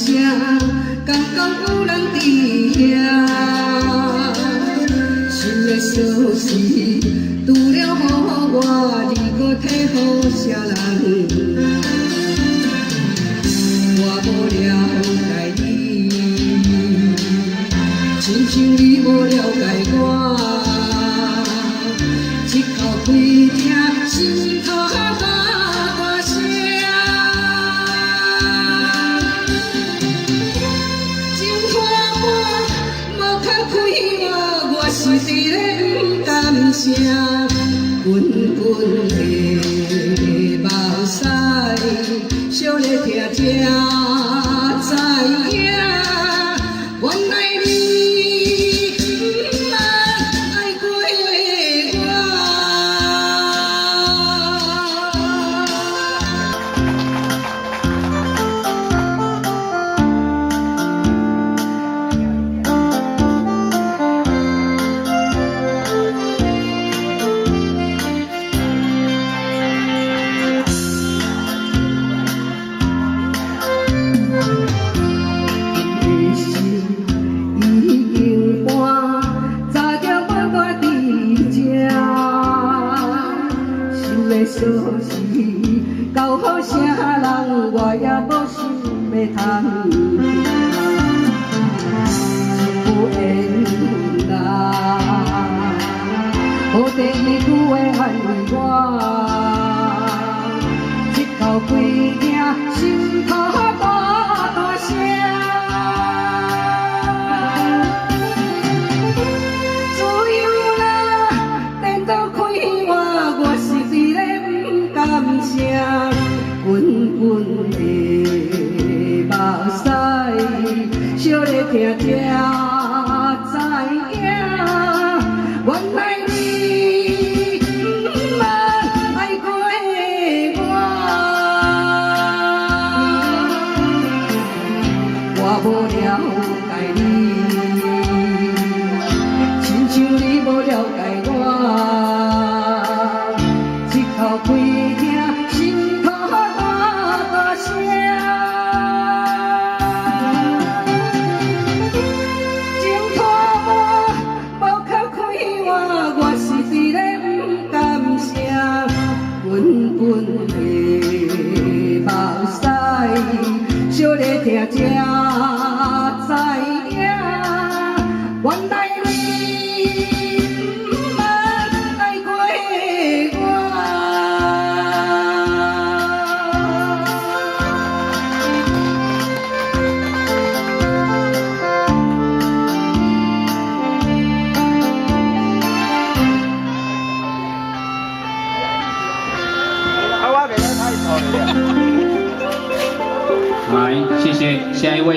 声，刚刚有人伫遐，心的锁匙除了予我，你搁摕予啥人？我无了解你，亲像你无了解我，一口气听心头大声。情拖我无较开我，我是伫咧不甘声，滚滚的目屎，烧咧听才知影，原来你不捌爱过我。锁匙交予啥人，我也无想要通有缘啦，好第二句话安慰我，一口气听心头大声。自由啦，颠倒开我是伫咧不甘声，滚滚的目屎，烧咧听才知影，原来你不捌爱过我无了解你，亲像你无了解我，一口气听心头大声。情拖我无较开我是伫咧不甘声，滚滚的目屎，烧咧听才知影，原来你不捌爱过我。我袂太丑了。来，谢谢下一位。